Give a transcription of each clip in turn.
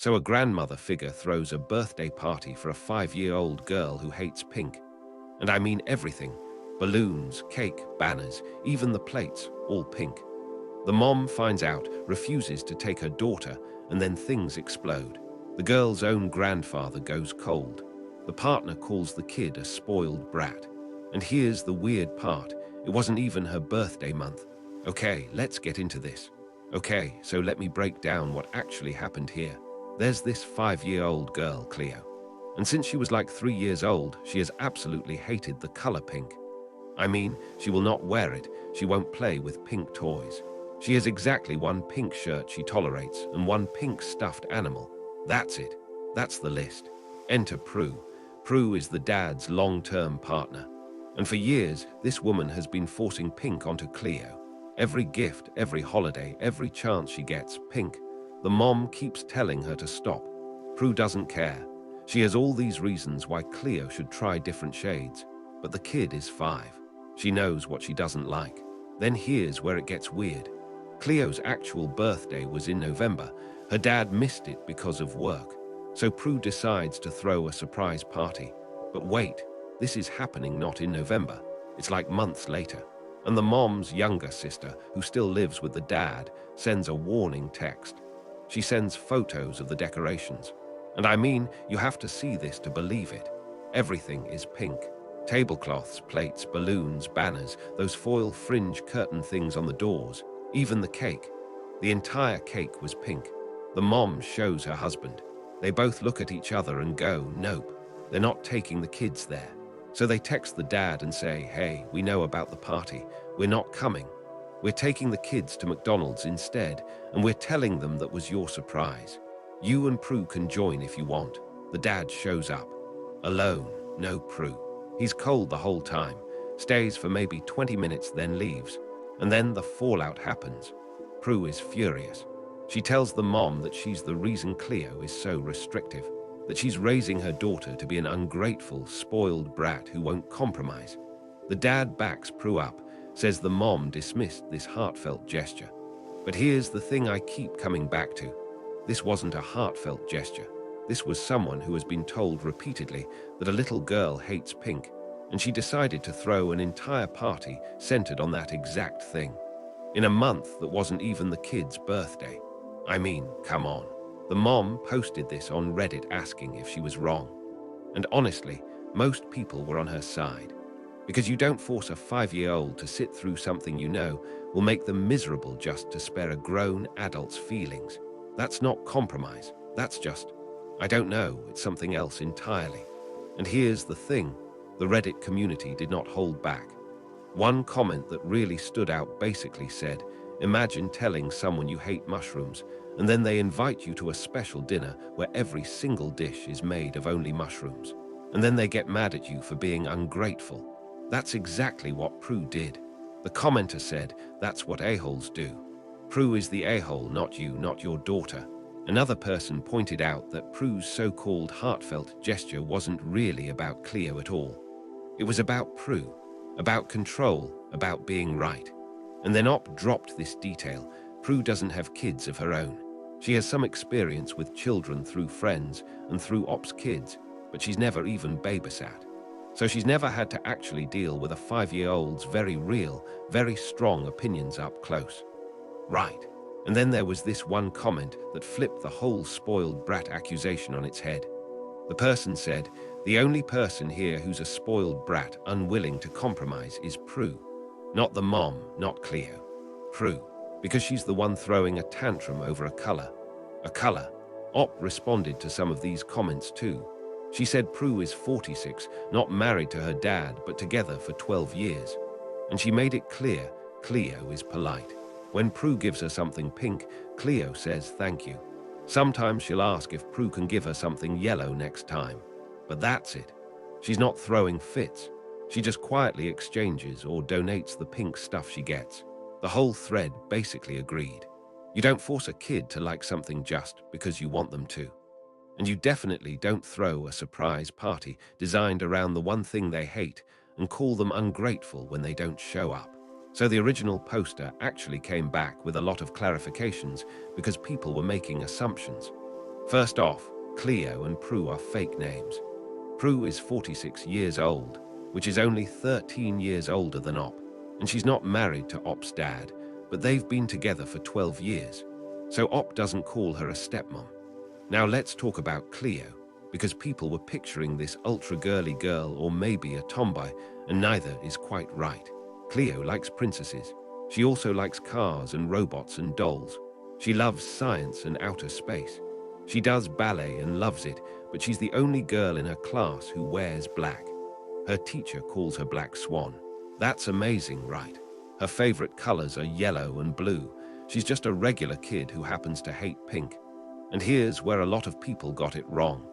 So a grandmother figure throws a birthday party for a 5-year-old girl who hates pink. And I mean everything. Balloons, cake, banners, even the plates, all pink. The mom finds out, refuses to take her daughter, and then things explode. The girl's own grandfather goes cold. The partner calls the kid a spoiled brat. And here's the weird part. It wasn't even her birthday month. Okay, let's get into this. Okay, so let me break down what actually happened here. There's this 5-year-old girl, Cleo. And since she was like 3 years old, she has absolutely hated the color pink. I mean, she will not wear it. She won't play with pink toys. She has exactly one pink shirt she tolerates and one pink stuffed animal. That's it. That's the list. Enter Prue. Prue is the dad's long-term partner. And for years, this woman has been forcing pink onto Cleo. Every gift, every holiday, every chance she gets, pink. The mom keeps telling her to stop. Prue doesn't care. She has all these reasons why Cleo should try different shades. But the kid is 5. She knows what she doesn't like. Then here's where it gets weird. Cleo's actual birthday was in November. Her dad missed it because of work. So Prue decides to throw a surprise party. But wait, this is happening not in November. It's like months later. And the mom's younger sister, who still lives with the dad, sends a warning text. She sends photos of the decorations. And I mean, you have to see this to believe it. Everything is pink. Tablecloths, plates, balloons, banners, those foil fringe curtain things on the doors, even the cake. The entire cake was pink. The mom shows her husband. They both look at each other and go, nope, they're not taking the kids there. So they text the dad and say, hey, we know about the party. We're not coming. We're taking the kids to McDonald's instead, and we're telling them that was your surprise. You and Prue can join if you want. The dad shows up. Alone, no Prue. He's cold the whole time, stays for maybe 20 minutes, then leaves. And then the fallout happens. Prue is furious. She tells the mom that she's the reason Cleo is so restrictive, that she's raising her daughter to be an ungrateful, spoiled brat who won't compromise. The dad backs Prue up, says the mom dismissed this heartfelt gesture. But here's the thing I keep coming back to. This wasn't a heartfelt gesture. This was someone who has been told repeatedly that a little girl hates pink, and she decided to throw an entire party centered on that exact thing. In a month that wasn't even the kid's birthday. I mean, come on. The mom posted this on Reddit asking if she was wrong. And honestly, most people were on her side. Because you don't force a 5-year-old to sit through something you know will make them miserable just to spare a grown adult's feelings. That's not compromise. That's just, I don't know, it's something else entirely. And here's the thing, the Reddit community did not hold back. One comment that really stood out basically said, imagine telling someone you hate mushrooms, and then they invite you to a special dinner where every single dish is made of only mushrooms. And then they get mad at you for being ungrateful. That's exactly what Prue did. The commenter said, that's what a-holes do. Prue is the a-hole, not you, not your daughter. Another person pointed out that Prue's so-called heartfelt gesture wasn't really about Cleo at all. It was about Prue, about control, about being right. And then Op dropped this detail. Prue doesn't have kids of her own. She has some experience with children through friends and through Op's kids, but she's never even babysat. So she's never had to actually deal with a 5-year-old's very real, very strong opinions up close. Right. And then there was this one comment that flipped the whole spoiled brat accusation on its head. The person said, the only person here who's a spoiled brat unwilling to compromise is Prue. Not the mom, not Cleo. Prue. Because she's the one throwing a tantrum over a color. A color. Op responded to some of these comments too. She said Prue is 46, not married to her dad, but together for 12 years. And she made it clear, Cleo is polite. When Prue gives her something pink, Cleo says thank you. Sometimes she'll ask if Prue can give her something yellow next time. But that's it. She's not throwing fits. She just quietly exchanges or donates the pink stuff she gets. The whole thread basically agreed. You don't force a kid to like something just because you want them to. And you definitely don't throw a surprise party designed around the one thing they hate and call them ungrateful when they don't show up. So the original poster actually came back with a lot of clarifications because people were making assumptions. First off, Cleo and Prue are fake names. Prue is 46 years old, which is only 13 years older than Op, and she's not married to Op's dad, but they've been together for 12 years, so Op doesn't call her a stepmom. Now let's talk about Cleo, because people were picturing this ultra-girly girl or maybe a tomboy, and neither is quite right. Cleo likes princesses. She also likes cars and robots and dolls. She loves science and outer space. She does ballet and loves it, but she's the only girl in her class who wears black. Her teacher calls her Black Swan. That's amazing, right? Her favorite colors are yellow and blue. She's just a regular kid who happens to hate pink. And here's where a lot of people got it wrong.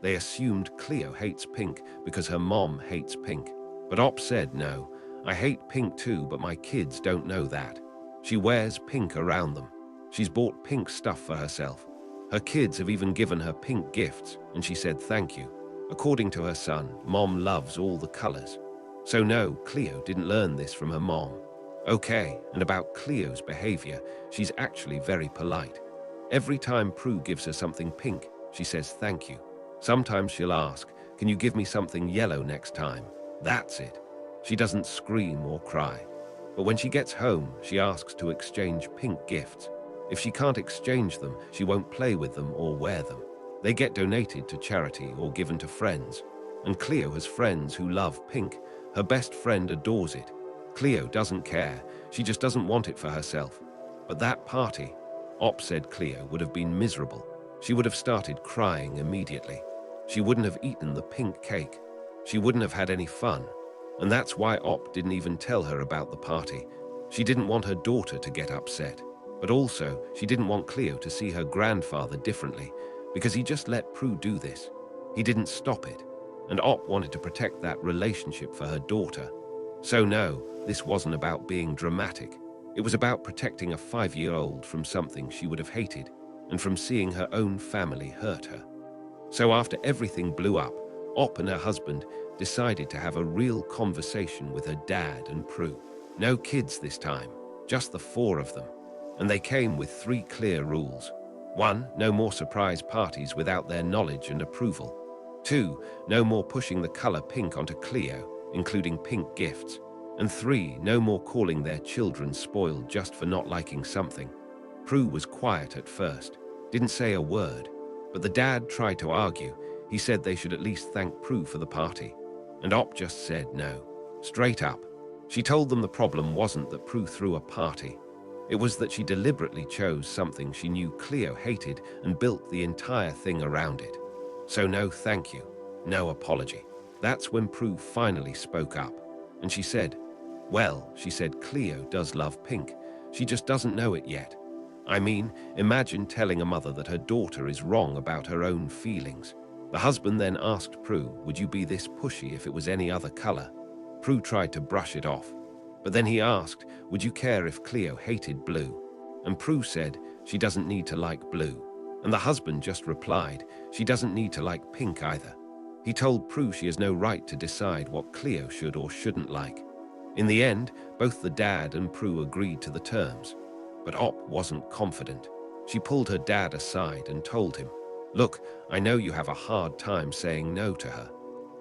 They assumed Cleo hates pink because her mom hates pink. But Op said, no, I hate pink too, but my kids don't know that. She wears pink around them. She's bought pink stuff for herself. Her kids have even given her pink gifts, and she said thank you. According to her son, Mom loves all the colors. So no, Cleo didn't learn this from her mom. Okay, and about Cleo's behavior, she's actually very polite. Every time Prue gives her something pink, she says thank you. Sometimes she'll ask, can you give me something yellow next time? That's it. She doesn't scream or cry. But when she gets home, she asks to exchange pink gifts. If she can't exchange them, she won't play with them or wear them. They get donated to charity or given to friends. And Cleo has friends who love pink. Her best friend adores it. Cleo doesn't care. She just doesn't want it for herself. But that party, Op said Cleo would have been miserable. She would have started crying immediately. She wouldn't have eaten the pink cake. She wouldn't have had any fun. And that's why Op didn't even tell her about the party. She didn't want her daughter to get upset. But also, she didn't want Cleo to see her grandfather differently, because he just let Prue do this. He didn't stop it. And Op wanted to protect that relationship for her daughter. So no, this wasn't about being dramatic. It was about protecting a 5-year-old from something she would have hated, and from seeing her own family hurt her. So after everything blew up, Op and her husband decided to have a real conversation with her dad and Prue. No kids this time, just the 4 of them. And they came with 3 clear rules. 1, no more surprise parties without their knowledge and approval. 2, no more pushing the color pink onto Cleo, including pink gifts. And 3, no more calling their children spoiled just for not liking something. Prue was quiet at first, didn't say a word, but the dad tried to argue. He said they should at least thank Prue for the party. And Op just said no, straight up. She told them the problem wasn't that Prue threw a party. It was that she deliberately chose something she knew Cleo hated and built the entire thing around it. So no thank you, no apology. That's when Prue finally spoke up. And she said, well, she said Cleo does love pink. She just doesn't know it yet. I mean, imagine telling a mother that her daughter is wrong about her own feelings. The husband then asked Prue, would you be this pushy if it was any other color? Prue tried to brush it off. But then he asked, would you care if Cleo hated blue? And Prue said, she doesn't need to like blue. And the husband just replied, she doesn't need to like pink either. He told Prue she has no right to decide what Cleo should or shouldn't like. In the end, both the dad and Prue agreed to the terms. But Op wasn't confident. She pulled her dad aside and told him, look, I know you have a hard time saying no to her.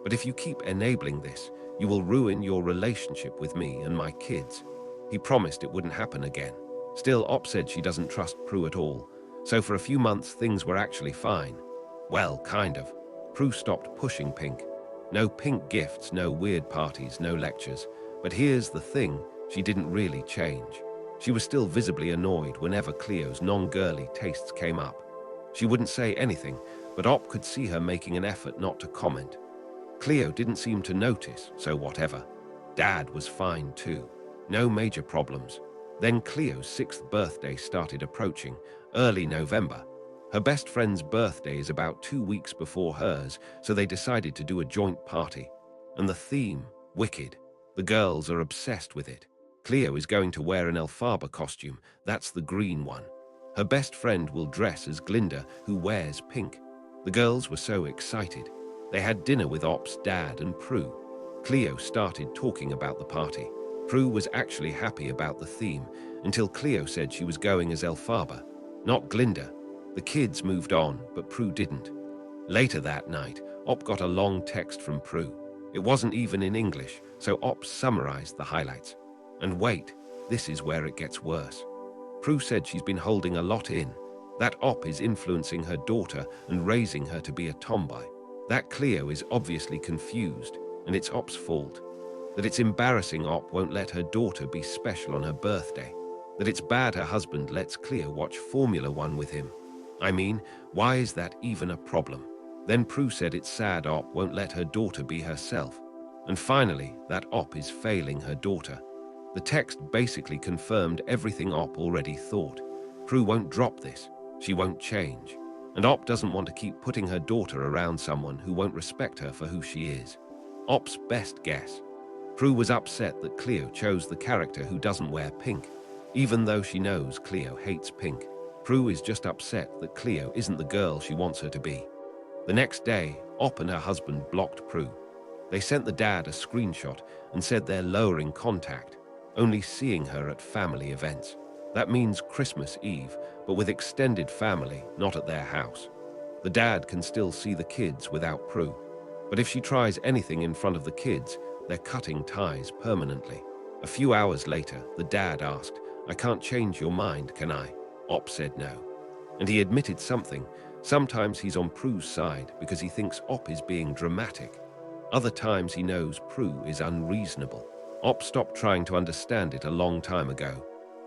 But if you keep enabling this, you will ruin your relationship with me and my kids. He promised it wouldn't happen again. Still, Op said she doesn't trust Prue at all. So for a few months, things were actually fine. Well, kind of. Prue stopped pushing pink. No pink gifts, no weird parties, no lectures. But here's the thing, she didn't really change. She was still visibly annoyed whenever Cleo's non-girly tastes came up. She wouldn't say anything, but Op could see her making an effort not to comment. Cleo didn't seem to notice, so whatever. Dad was fine too. No major problems. Then Cleo's 6th birthday started approaching, early November. Her best friend's birthday is about 2 weeks before hers, so they decided to do a joint party. And the theme, Wicked. The girls are obsessed with it. Cleo is going to wear an Elphaba costume, that's the green one. Her best friend will dress as Glinda, who wears pink. The girls were so excited. They had dinner with Op's dad and Prue. Cleo started talking about the party. Prue was actually happy about the theme, until Cleo said she was going as Elphaba, not Glinda. The kids moved on, but Prue didn't. Later that night, Op got a long text from Prue. It wasn't even in English, so Op summarized the highlights. And wait, this is where it gets worse. Prue said she's been holding a lot in. That Op is influencing her daughter and raising her to be a tomboy. That Cleo is obviously confused, and it's Op's fault. That it's embarrassing Op won't let her daughter be special on her birthday. That it's bad her husband lets Cleo watch Formula One with him. I mean, why is that even a problem? Then Prue said it's sad Op won't let her daughter be herself. And finally, that Op is failing her daughter. The text basically confirmed everything Op already thought. Prue won't drop this. She won't change. And Op doesn't want to keep putting her daughter around someone who won't respect her for who she is. Op's best guess. Prue was upset that Cleo chose the character who doesn't wear pink, even though she knows Cleo hates pink. Prue is just upset that Cleo isn't the girl she wants her to be. The next day, Op and her husband blocked Prue. They sent the dad a screenshot and said they're lowering contact, only seeing her at family events. That means Christmas Eve, but with extended family, not at their house. The dad can still see the kids without Prue, but if she tries anything in front of the kids, they're cutting ties permanently. A few hours later, the dad asked, "I can't change your mind, can I?" Op said no. And he admitted something. Sometimes he's on Prue's side because he thinks Op is being dramatic. Other times he knows Prue is unreasonable. Op stopped trying to understand it a long time ago.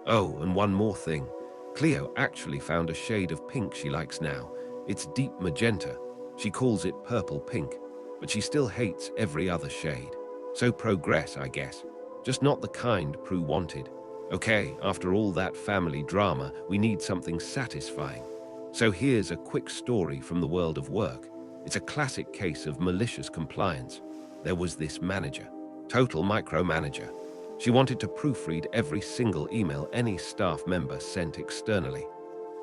Oh, and one more thing. Cleo actually found a shade of pink she likes now. It's deep magenta. She calls it purple pink, but she still hates every other shade. So progress, I guess. Just not the kind Prue wanted. Okay, after all that family drama, we need something satisfying. So here's a quick story from the world of work. It's a classic case of malicious compliance. There was this manager, total micromanager. She wanted to proofread every single email any staff member sent externally.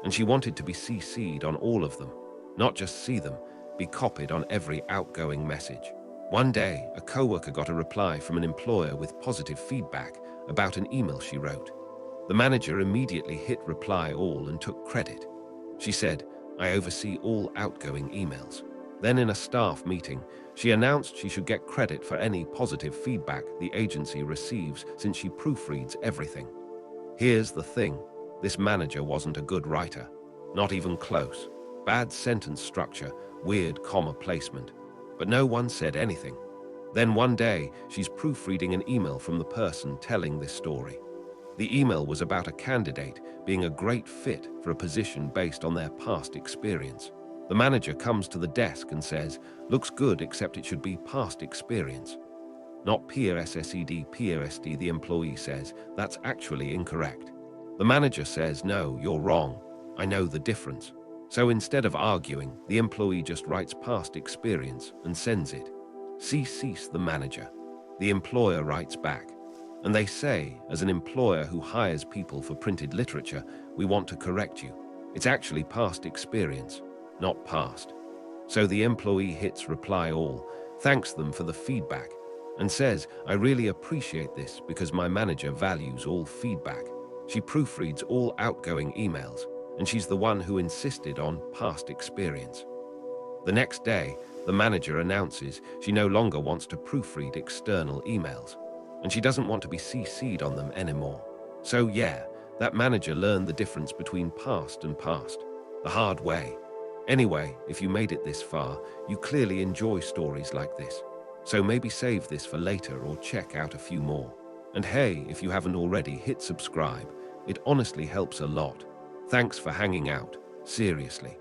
And she wanted to be CC'd on all of them, not just see them, be copied on every outgoing message. One day, a coworker got a reply from an employer with positive feedback about an email she wrote. The manager immediately hit reply all and took credit. She said, "I oversee all outgoing emails." Then in a staff meeting, she announced she should get credit for any positive feedback the agency receives since she proofreads everything. Here's the thing, this manager wasn't a good writer. Not even close. Bad sentence structure, weird comma placement. But no one said anything. Then one day, she's proofreading an email from the person telling this story. The email was about a candidate being a great fit for a position based on their past experience. The manager comes to the desk and says, "Looks good, except it should be past experience." Not PRSSED, PRSD, the employee says. That's actually incorrect. The manager says, "No, you're wrong. I know the difference." So instead of arguing, the employee just writes past experience and sends it. Cease the manager. The employer writes back. And they say, as an employer who hires people for printed literature, "We want to correct you. It's actually past experience, not past." So the employee hits reply all, thanks them for the feedback, and says, "I really appreciate this because my manager values all feedback." She proofreads all outgoing emails, and she's the one who insisted on past experience. The next day, the manager announces she no longer wants to proofread external emails, and she doesn't want to be CC'd on them anymore. So yeah, that manager learned the difference between past and past, the hard way. Anyway, if you made it this far, you clearly enjoy stories like this. So maybe save this for later or check out a few more. And hey, if you haven't already, hit subscribe. It honestly helps a lot. Thanks for hanging out. Seriously.